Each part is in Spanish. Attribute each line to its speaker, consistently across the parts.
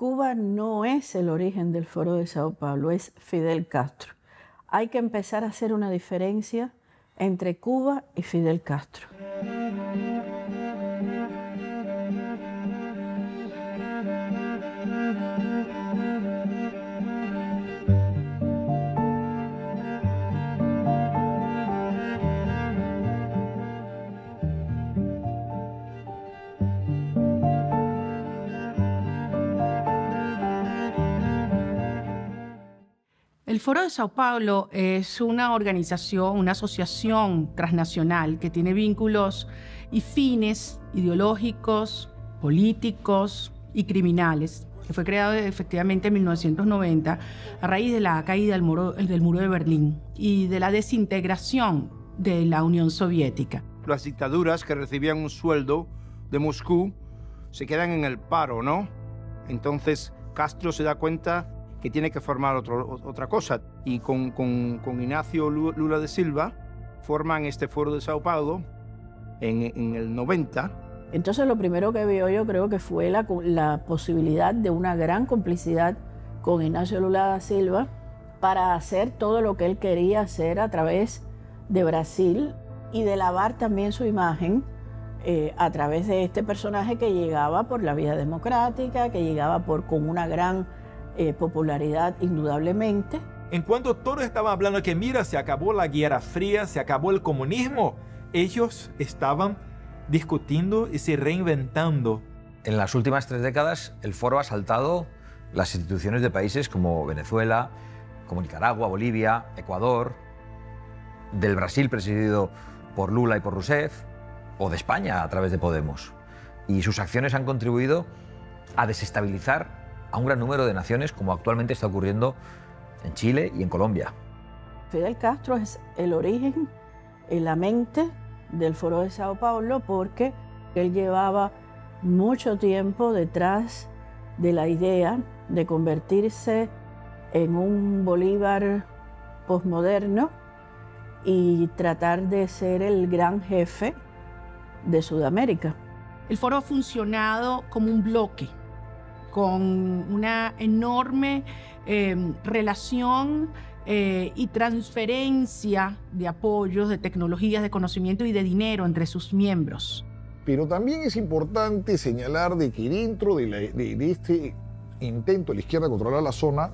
Speaker 1: Cuba no es el origen del Foro de Sao Paulo, es Fidel Castro. Hay que empezar a hacer una diferencia entre Cuba y Fidel Castro.
Speaker 2: El Foro de Sao Paulo es una organización, una asociación transnacional que tiene vínculos y fines ideológicos, políticos y criminales, que fue creado efectivamente en 1990 a raíz de la caída del muro de Berlín y de la desintegración de la Unión Soviética.
Speaker 3: Las dictaduras que recibían un sueldo de Moscú se quedan en el paro, ¿no? Entonces Castro se da cuenta que tiene que formar otra cosa. Y con Ignacio Lula da Silva forman este Foro de Sao Paulo en el 90.
Speaker 1: Entonces lo primero que vio yo creo que fue la posibilidad de una gran complicidad con Ignacio Lula da Silva para hacer todo lo que él quería hacer a través de Brasil y de lavar también su imagen a través de este personaje que llegaba por la vía democrática, que llegaba con una gran popularidad indudablemente.
Speaker 4: En cuanto todos estaban hablando que mira, se acabó la Guerra Fría, se acabó el comunismo, ellos estaban discutiendo y se reinventando.
Speaker 5: En las últimas 3 décadas el foro ha saltado las instituciones de países como Venezuela, como Nicaragua, Bolivia, Ecuador, del Brasil presidido por Lula y por Rousseff, o de España a través de Podemos. Y sus acciones han contribuido a desestabilizar a un gran número de naciones, como actualmente está ocurriendo en Chile y en Colombia.
Speaker 1: Fidel Castro es el origen, la mente del Foro de Sao Paulo, porque él llevaba mucho tiempo detrás de la idea de convertirse en un Bolívar posmoderno y tratar de ser el gran jefe de Sudamérica.
Speaker 2: El foro ha funcionado como un bloque, con una enorme relación y transferencia de apoyos, de tecnologías, de conocimiento y de dinero entre sus miembros.
Speaker 6: Pero también es importante señalar de que dentro de este intento de la izquierda de controlar la zona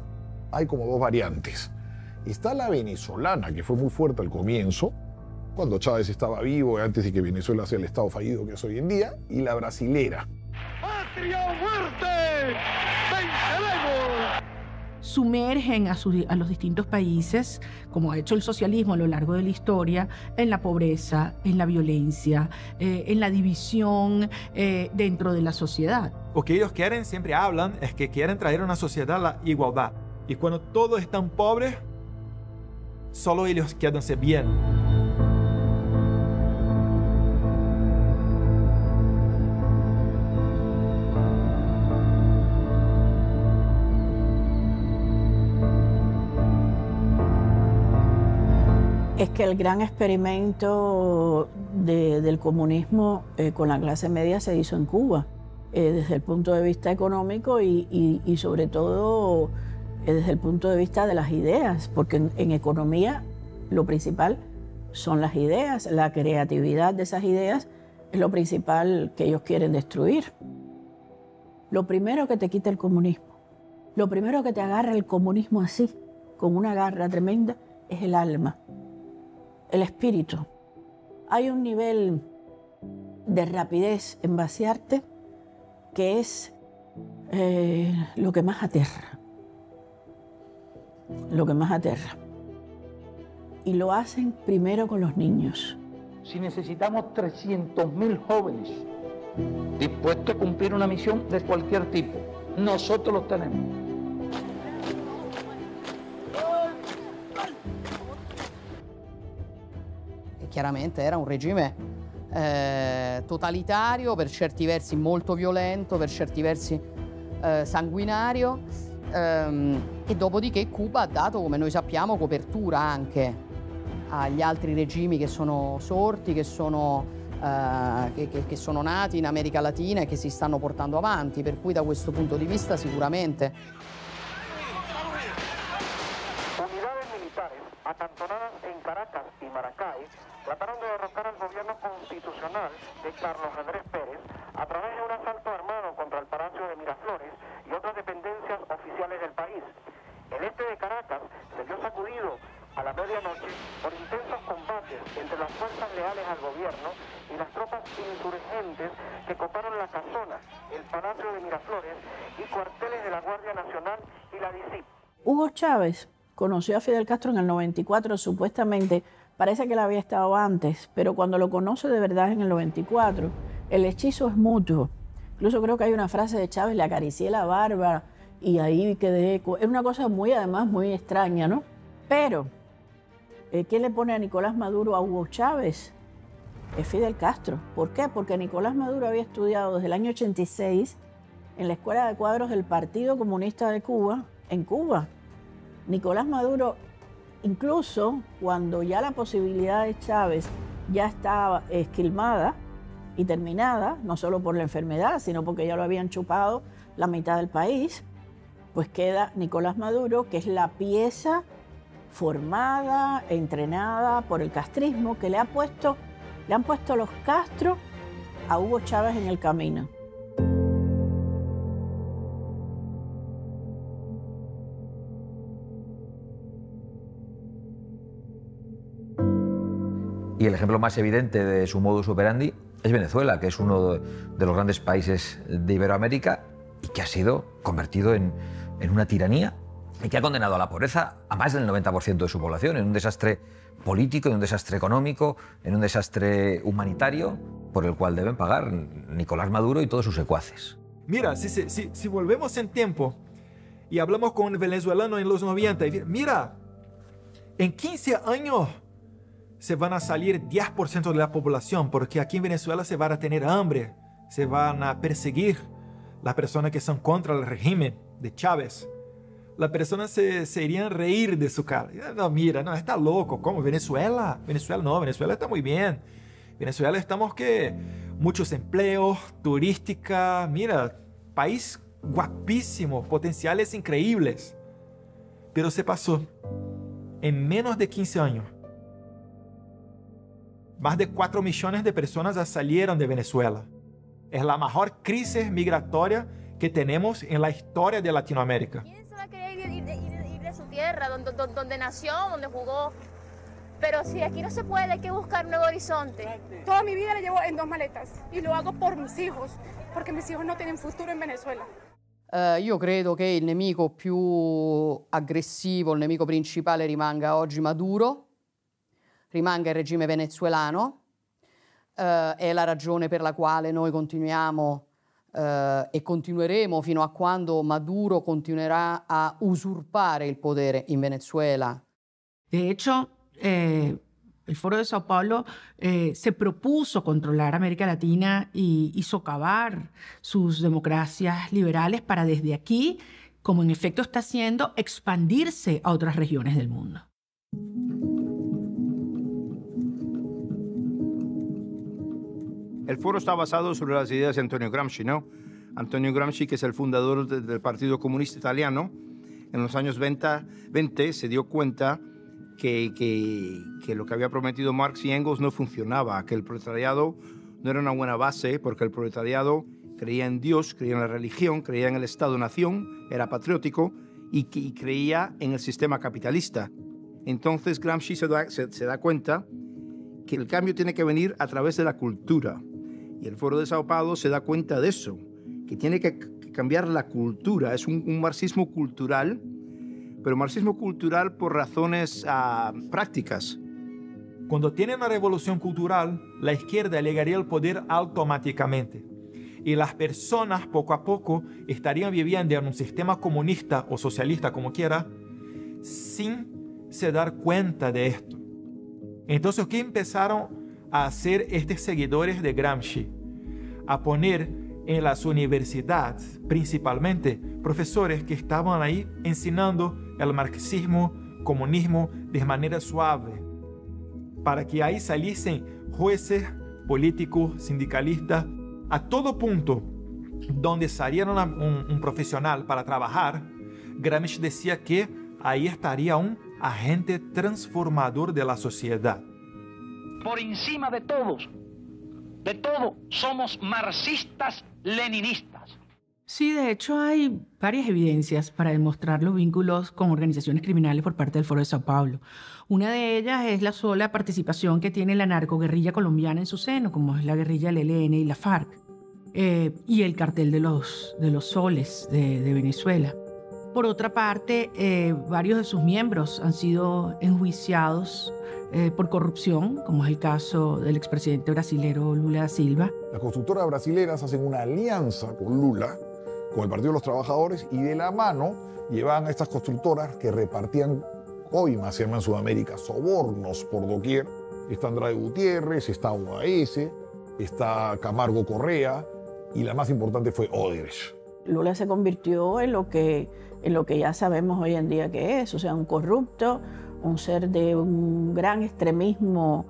Speaker 6: hay como 2 variantes. Está la venezolana, que fue muy fuerte al comienzo, cuando Chávez estaba vivo, antes de que Venezuela sea el estado fallido que es hoy en día, y la brasilera.
Speaker 7: ¡Patria o muerte! ¡Venceremos!
Speaker 2: Sumergen a los distintos países, como ha hecho el socialismo a lo largo de la historia, en la pobreza, en la violencia, en la división dentro de la sociedad.
Speaker 4: Lo que ellos quieren, siempre hablan, es que quieren traer a una sociedad a la igualdad. Y cuando todos están pobres, solo ellos quedanse bien.
Speaker 1: Es que el gran experimento del comunismo con la clase media se hizo en Cuba, desde el punto de vista económico y sobre todo desde el punto de vista de las ideas, porque en economía lo principal son las ideas, la creatividad de esas ideas es lo principal que ellos quieren destruir. Lo primero que te quita el comunismo, lo primero que te agarra el comunismo así, con una garra tremenda, es el alma. El espíritu. Hay un nivel de rapidez en vaciarte que es lo que más aterra. Lo que más aterra. Y lo hacen primero con los niños.
Speaker 8: Si necesitamos 300.000 jóvenes dispuestos a cumplir una misión de cualquier tipo, nosotros los tenemos.
Speaker 9: Chiaramente era un regime totalitario, per certi versi molto violento, per certi versi sanguinario, e dopodiché Cuba ha dato, come noi sappiamo, copertura anche agli altri regimi che sono sorti, che sono che sono nati in America Latina e che si stanno portando avanti, per cui da questo punto di vista sicuramente.
Speaker 10: Unidades militares acantonadas en Caracas y Maracay trataron de derrocar al gobierno constitucional de Carlos Andrés Pérez a través de un asalto armado contra el Palacio de Miraflores y otras dependencias oficiales del país. El este de Caracas se vio sacudido a la medianoche por intensos combates entre las fuerzas leales al gobierno y las tropas insurgentes que coparon la Casona, el Palacio de Miraflores y cuarteles de la Guardia Nacional y la DICIP.
Speaker 1: Hugo Chávez conoció a Fidel Castro en el 94, supuestamente, parece que él había estado antes, pero cuando lo conoce de verdad en el 94, el hechizo es mutuo. Incluso creo que hay una frase de Chávez, le acaricié la barba y ahí quedé. Es una cosa muy, además, muy extraña, ¿no? Pero, ¿qué le pone a Nicolás Maduro a Hugo Chávez? Es Fidel Castro. ¿Por qué? Porque Nicolás Maduro había estudiado desde el año 86 en la Escuela de Cuadros del Partido Comunista de Cuba, en Cuba. Nicolás Maduro, incluso cuando ya la posibilidad de Chávez ya estaba esquilmada y terminada, no solo por la enfermedad, sino porque ya lo habían chupado la mitad del país, pues queda Nicolás Maduro, que es la pieza formada, entrenada por el castrismo, que le han puesto los Castro a Hugo Chávez en el camino.
Speaker 5: Y el ejemplo más evidente de su modus operandi es Venezuela, que es uno de los grandes países de Iberoamérica y que ha sido convertido en una tiranía y que ha condenado a la pobreza a más del 90% de su población, en un desastre político, en un desastre económico, en un desastre humanitario, por el cual deben pagar Nicolás Maduro y todos sus secuaces.
Speaker 4: Mira, si volvemos en tiempo y hablamos con un venezolano en los 90, y mira, en 15 años se van a salir 10% de la población, porque aquí en Venezuela se van a tener hambre, se van a perseguir las personas que son contra el régimen de Chávez. Las personas se irían a reír de su cara. No, mira, no, está loco. ¿Cómo? ¿Venezuela? Venezuela no, Venezuela está muy bien. Venezuela estamos que muchos empleos, turística, mira, país guapísimo, potenciales increíbles. Pero se pasó en menos de 15 años. Más de 4 millones de personas ya salieron de Venezuela. Es la mejor crisis migratoria que tenemos en la historia de Latinoamérica.
Speaker 11: ¿Quién se va a querer ir de su tierra, donde nació, donde jugó? Pero si aquí no se puede, hay que buscar un nuevo horizonte.
Speaker 12: Toda mi vida la llevo en 2 maletas y lo hago por mis hijos, porque mis hijos no tienen futuro en Venezuela.
Speaker 9: Io credo che il nemico più aggressivo, il nemico principale rimanga oggi Maduro, rimanga il regime venezuelano, è la ragione per la quale noi continuiamo e continueremo fino a quando Maduro continuerà a usurpare il potere in Venezuela.
Speaker 2: De hecho, el Foro de Sao Paulo se propuso controlar América Latina y socavar sus democracias liberales para desde aquí, como en efecto está haciendo, expandirse a otras regiones del mundo.
Speaker 3: El foro está basado sobre las ideas de Antonio Gramsci, ¿no? Antonio Gramsci, que es el fundador del Partido Comunista Italiano, en los años 20 se dio cuenta que lo que había prometido Marx y Engels no funcionaba, que el proletariado no era una buena base, porque el proletariado creía en Dios, creía en la religión, creía en el Estado-nación, era patriótico y creía en el sistema capitalista. Entonces Gramsci se da cuenta que el cambio tiene que venir a través de la cultura. Y el Foro de Sao Paulo se da cuenta de eso, que tiene que cambiar la cultura. Es un marxismo cultural, pero marxismo cultural por razones prácticas.
Speaker 4: Cuando tiene una revolución cultural, la izquierda llegaría al poder automáticamente. Y las personas poco a poco estarían viviendo en un sistema comunista o socialista, como quiera, sin se dar cuenta de esto. Entonces, ¿qué empezaron a hacer estos seguidores de Gramsci? A poner en las universidades, principalmente, profesores que estaban ahí enseñando el marxismo, comunismo de manera suave, para que ahí saliesen jueces políticos, sindicalistas, a todo punto donde saliera un profesional para trabajar, Gramsci decía que ahí estaría un agente transformador de la sociedad.
Speaker 8: Por encima de todo, somos marxistas-leninistas.
Speaker 2: Sí, de hecho hay varias evidencias para demostrar los vínculos con organizaciones criminales por parte del Foro de Sao Paulo. Una de ellas es la sola participación que tiene la narcoguerrilla colombiana en su seno, como es la guerrilla del ELN y la FARC, y el cartel de los soles de Venezuela. Por otra parte, varios de sus miembros han sido enjuiciados por corrupción, como es el caso del expresidente brasilero Lula da Silva.
Speaker 6: Las constructoras brasileras hacen una alianza con Lula, con el Partido de los Trabajadores, y de la mano llevaban a estas constructoras que repartían coimas, se llama en Sudamérica, sobornos por doquier. Está Andrade Gutiérrez, está UAS, está Camargo Correa, y la más importante fue Odebrecht.
Speaker 1: Lula se convirtió en lo que ya sabemos hoy en día que es, o sea, un corrupto, un ser de un gran extremismo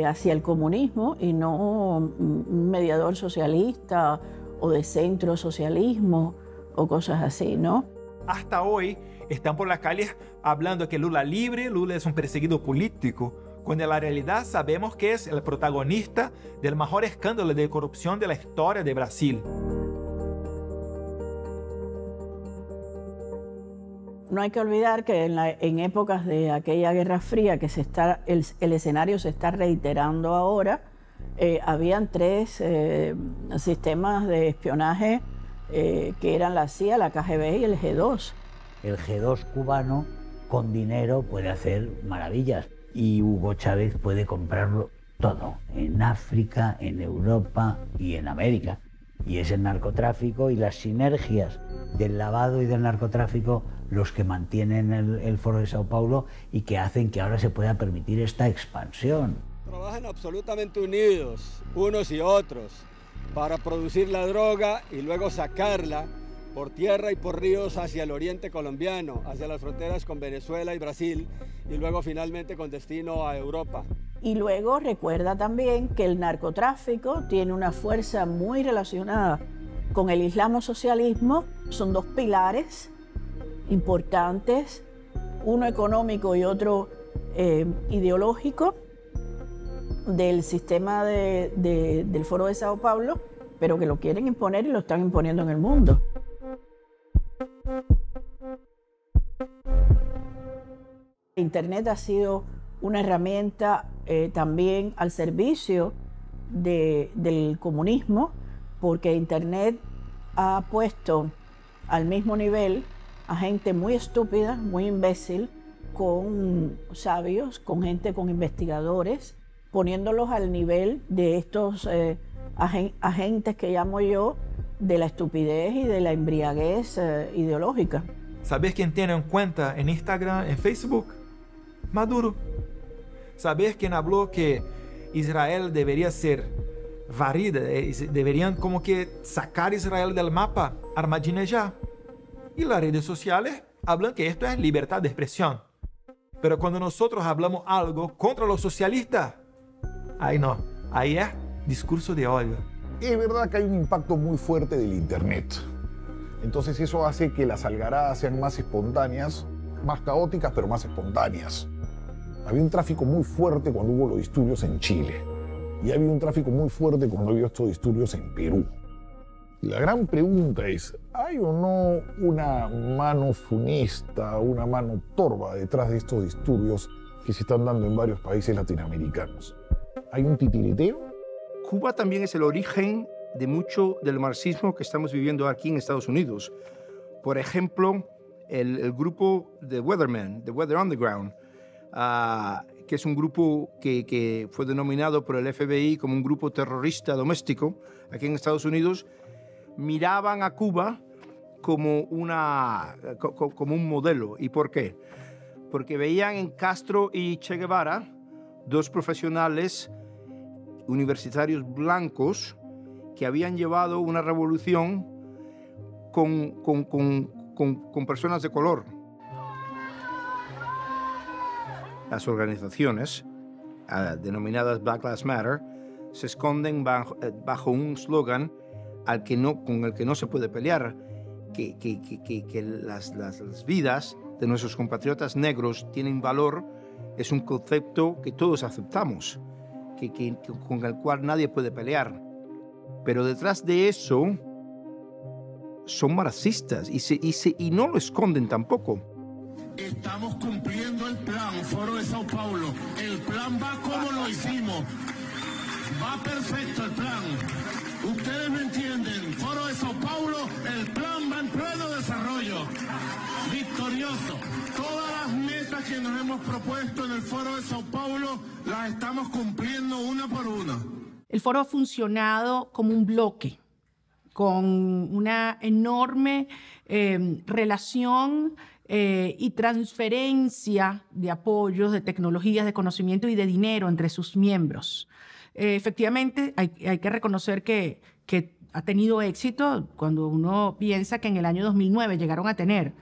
Speaker 1: hacia el comunismo y no un mediador socialista o de centro socialismo o cosas así, ¿no?
Speaker 4: Hasta hoy están por las calles hablando que Lula libre, Lula es un perseguido político, cuando en la realidad sabemos que es el protagonista del mayor escándalo de corrupción de la historia de Brasil.
Speaker 1: No hay que olvidar que en épocas de aquella Guerra Fría, que el escenario se está reiterando ahora, habían tres sistemas de espionaje que eran la CIA, la KGB y el G2.
Speaker 13: El G2 cubano con dinero puede hacer maravillas y Hugo Chávez puede comprarlo todo, en África, en Europa y en América. Y es el narcotráfico y las sinergias del lavado y del narcotráfico los que mantienen el Foro de Sao Paulo y que hacen que ahora se pueda permitir esta expansión.
Speaker 14: Trabajan absolutamente unidos, unos y otros, para producir la droga y luego sacarla por tierra y por ríos hacia el oriente colombiano, hacia las fronteras con Venezuela y Brasil, y luego finalmente con destino a Europa.
Speaker 1: Y luego recuerda también que el narcotráfico tiene una fuerza muy relacionada con el islamo-socialismo. Son dos pilares importantes, uno económico y otro ideológico del sistema del Foro de Sao Paulo, pero que lo quieren imponer y lo están imponiendo en el mundo. Internet ha sido una herramienta también al servicio del comunismo, porque Internet ha puesto al mismo nivel a gente muy estúpida, muy imbécil, con sabios, con gente, con investigadores, poniéndolos al nivel de estos agentes que llamo yo de la estupidez y de la embriaguez ideológica.
Speaker 4: ¿Sabes quién tiene en cuenta en Instagram, en Facebook? Maduro. ¿Sabes quién habló que Israel debería ser varrida? Deberían como que sacar a Israel del mapa, Ahmadinejad. Y las redes sociales hablan que esto es libertad de expresión. Pero cuando nosotros hablamos algo contra los socialistas, ahí no, ahí es discurso de odio.
Speaker 6: Es verdad que hay un impacto muy fuerte del Internet. Entonces eso hace que las algaradas sean más espontáneas, más caóticas, pero más espontáneas. Había un tráfico muy fuerte cuando hubo los disturbios en Chile. Y había un tráfico muy fuerte cuando había estos disturbios en Perú. La gran pregunta es, ¿hay o no una mano funesta, una mano torva detrás de estos disturbios que se están dando en varios países latinoamericanos? ¿Hay un titiriteo?
Speaker 3: Cuba también es el origen de mucho del marxismo que estamos viviendo aquí en Estados Unidos. Por ejemplo, el grupo de Weathermen, The Weather Underground, que es un grupo que fue denominado por el FBI como un grupo terrorista doméstico aquí en Estados Unidos, miraban a Cuba como un modelo. ¿Y por qué? Porque veían en Castro y Che Guevara dos profesionales universitarios blancos que habían llevado una revolución con personas de color. Las organizaciones denominadas Black Lives Matter se esconden bajo un eslogan con el que no se puede pelear, que las vidas de nuestros compatriotas negros tienen valor, es un concepto que todos aceptamos, con el cual nadie puede pelear. Pero detrás de eso son marxistas y no lo esconden tampoco.
Speaker 15: Estamos cumpliendo el plan, Foro de Sao Paulo. El plan va como lo hicimos. Va perfecto el plan. Ustedes me entienden. Foro de Sao Paulo, el plan va en pleno desarrollo. Victorioso. Todas las metas que nos hemos propuesto en el Foro de Sao Paulo las estamos cumpliendo una por una.
Speaker 2: El foro ha funcionado como un bloque, con una enorme relación y transferencia de apoyos, de tecnologías, de conocimiento y de dinero entre sus miembros. Efectivamente, hay que reconocer que ha tenido éxito cuando uno piensa que en el año 2009 llegaron a tener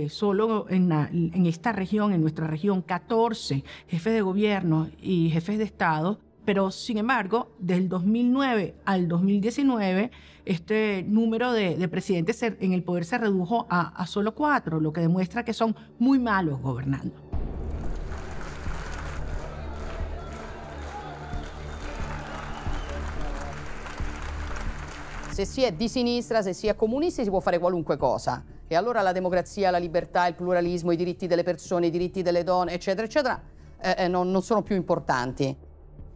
Speaker 2: solo en esta región, en nuestra región, 14 jefes de gobierno y jefes de Estado. Pero, sin embargo, del 2009 al 2019, este número de presidentes en el poder se redujo a solo 4, lo que demuestra que son muy malos gobernando.
Speaker 9: Se si è di sinistra, se si è comunisti, si può fare qualunque cosa. E allora la democrazia, la libertà, il pluralismo, i diritti delle persone, i diritti delle donne, eccetera, eccetera, non sono più importanti.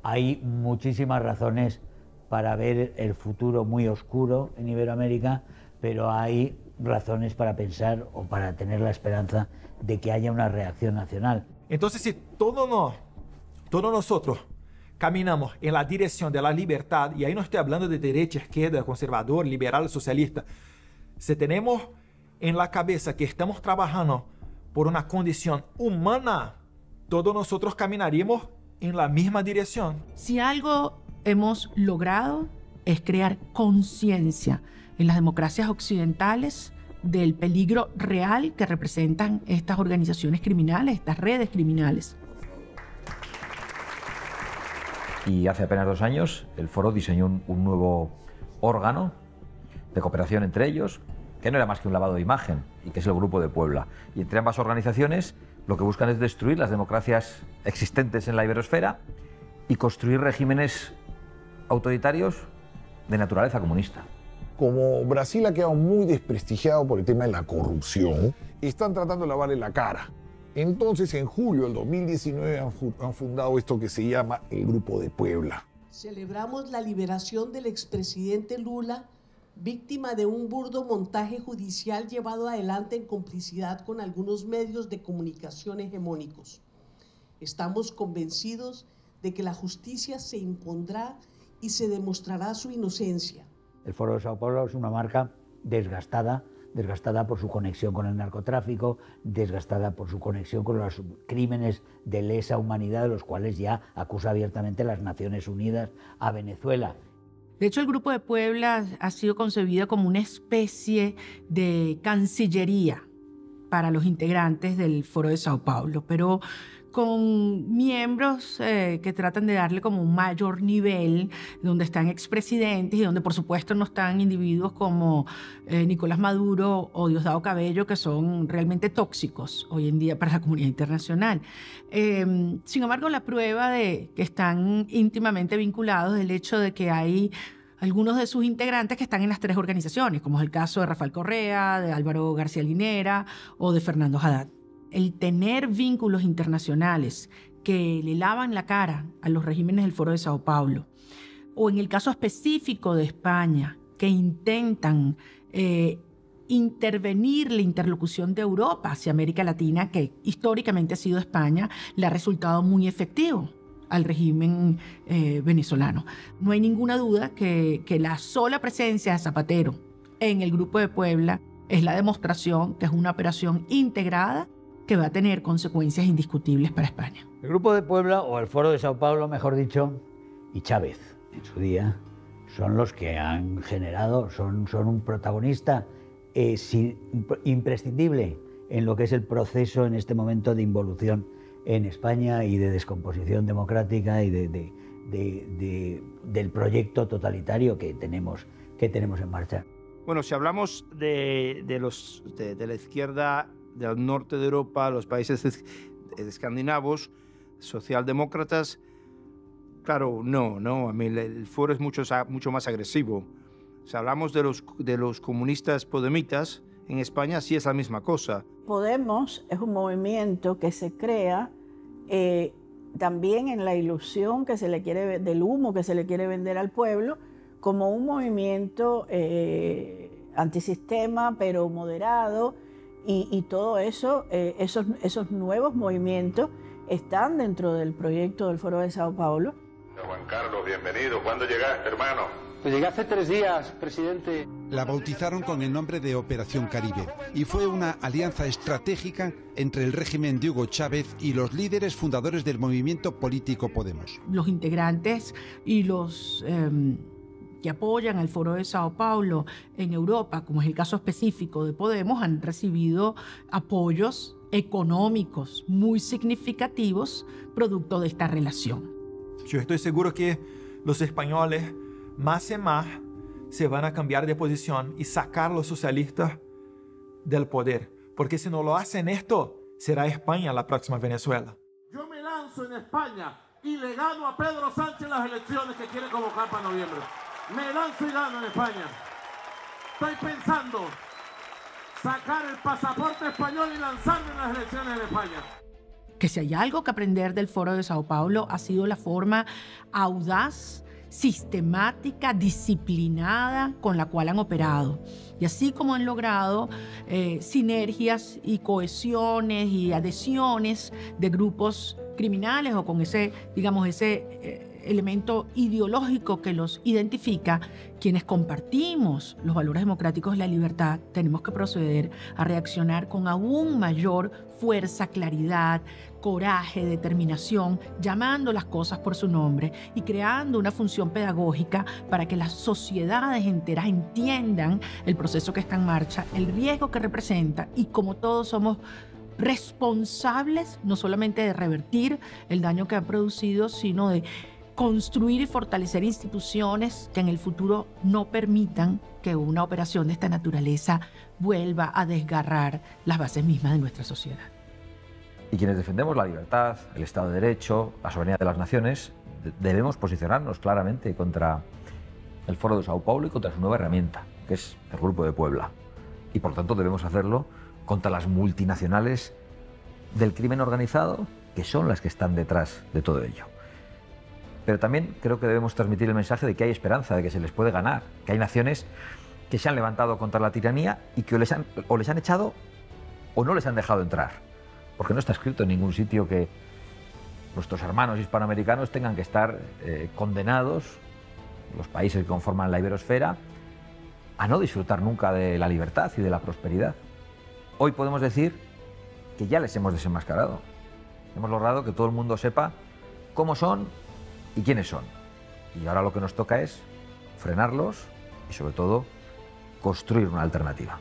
Speaker 13: Hay muchísimas razones para ver el futuro muy oscuro en Iberoamérica, pero hay razones para pensar o para tener la esperanza de que haya una reacción nacional.
Speaker 4: Entonces, si todos nosotros caminamos en la dirección de la libertad, y ahí no estoy hablando de derecha, izquierda, conservador, liberal, socialista, si tenemos en la cabeza que estamos trabajando por una condición humana, todos nosotros caminaríamos en la misma dirección.
Speaker 2: Si algo hemos logrado es crear conciencia en las democracias occidentales del peligro real que representan estas organizaciones criminales, estas redes criminales.
Speaker 5: Y hace apenas 2 años el foro diseñó un nuevo órgano de cooperación entre ellos, que no era más que un lavado de imagen, y que es el Grupo de Puebla. Y entre ambas organizaciones lo que buscan es destruir las democracias existentes en la iberosfera y construir regímenes autoritarios de naturaleza comunista.
Speaker 6: Como Brasil ha quedado muy desprestigiado por el tema de la corrupción, están tratando de lavarle la cara. Entonces, en julio del 2019 han fundado esto que se llama el Grupo de Puebla.
Speaker 16: Celebramos la liberación del expresidente Lula, víctima de un burdo montaje judicial llevado adelante en complicidad con algunos medios de comunicación hegemónicos. Estamos convencidos de que la justicia se impondrá y se demostrará su inocencia.
Speaker 13: El Foro de Sao Paulo es una marca desgastada por su conexión con el narcotráfico, desgastada por su conexión con los crímenes de lesa humanidad, de los cuales ya acusa abiertamente las Naciones Unidas a Venezuela.
Speaker 2: De hecho, el Grupo de Puebla ha sido concebido como una especie de cancillería para los integrantes del Foro de Sao Paulo, pero con miembros que tratan de darle como un mayor nivel, donde están expresidentes y donde por supuesto no están individuos como Nicolás Maduro o Diosdado Cabello, que son realmente tóxicos hoy en día para la comunidad internacional. Sin embargo, la prueba de que están íntimamente vinculados es el hecho de que hay algunos de sus integrantes que están en las 3 organizaciones, como es el caso de Rafael Correa, de Álvaro García Linera o de Fernando Haddad. El tener vínculos internacionales que le lavan la cara a los regímenes del Foro de Sao Paulo, o en el caso específico de España, que intentan intervenir la interlocución de Europa hacia América Latina, que históricamente ha sido España, le ha resultado muy efectivo al régimen venezolano. No hay ninguna duda que la sola presencia de Zapatero en el Grupo de Puebla es la demostración que es una operación integrada que va a tener consecuencias indiscutibles para España.
Speaker 13: El Grupo de Puebla, o el Foro de Sao Paulo, mejor dicho, y Chávez, en su día, son los que han generado, son un protagonista imprescindible en lo que es el proceso en este momento de involución en España y de descomposición democrática y de del proyecto totalitario que tenemos en marcha.
Speaker 3: Bueno, si hablamos de la izquierda del norte de Europa, los países escandinavos, socialdemócratas, claro, no, a mí el foro es mucho más agresivo. Si hablamos de los comunistas podemitas, en España sí es la misma cosa.
Speaker 1: Podemos es un movimiento que se crea también en la ilusión que se le quiere, del humo que se le quiere vender al pueblo, como un movimiento antisistema, pero moderado, y todo eso, esos nuevos movimientos están dentro del proyecto del Foro de Sao Paulo.
Speaker 17: Juan Carlos, bienvenido. ¿Cuándo llegaste, hermano?
Speaker 8: Pues llegué hace 3 días, presidente.
Speaker 18: La bautizaron con el nombre de Operación Caribe y fue una alianza estratégica entre el régimen de Hugo Chávez y los líderes fundadores del movimiento político Podemos.
Speaker 2: Los integrantes y los que apoyan al Foro de Sao Paulo en Europa, como es el caso específico de Podemos, han recibido apoyos económicos muy significativos producto de esta relación.
Speaker 4: Yo estoy seguro que los españoles más y más se van a cambiar de posición y sacar a los socialistas del poder. Porque si no lo hacen esto, será España la próxima Venezuela.
Speaker 7: Yo me lanzo en España y le gano a Pedro Sánchez las elecciones que quiere convocar para noviembre. Me lanzo y gano en España. Estoy pensando sacar el pasaporte español y lanzarme en las elecciones en España.
Speaker 2: Que si hay algo que aprender del Foro de Sao Paulo ha sido la forma audaz, sistemática, disciplinada con la cual han operado. Y así como han logrado sinergias y cohesiones y adhesiones de grupos criminales o con ese, digamos, elemento ideológico que los identifica, quienes compartimos los valores democráticos de la libertad, tenemos que proceder a reaccionar con aún mayor fuerza, claridad, coraje, determinación, llamando las cosas por su nombre y creando una función pedagógica para que las sociedades enteras entiendan el proceso que está en marcha, el riesgo que representa y como todos somos responsables no solamente de revertir el daño que ha producido, sino de construir y fortalecer instituciones que en el futuro no permitan que una operación de esta naturaleza vuelva a desgarrar las bases mismas de nuestra sociedad.
Speaker 5: Y quienes defendemos la libertad, el Estado de Derecho, la soberanía de las naciones, debemos posicionarnos claramente contra el Foro de Sao Paulo y contra su nueva herramienta, que es el Grupo de Puebla. Y por tanto debemos hacerlo contra las multinacionales del crimen organizado, que son las que están detrás de todo ello. Pero también creo que debemos transmitir el mensaje de que hay esperanza, de que se les puede ganar, que hay naciones que se han levantado contra la tiranía y que o les han echado o no les han dejado entrar. Porque no está escrito en ningún sitio que nuestros hermanos hispanoamericanos tengan que estar condenados, los países que conforman la iberosfera, a no disfrutar nunca de la libertad y de la prosperidad. Hoy podemos decir que ya les hemos desenmascarado. Hemos logrado que todo el mundo sepa cómo son y quiénes son. Y ahora lo que nos toca es frenarlos y sobre todo construir una alternativa.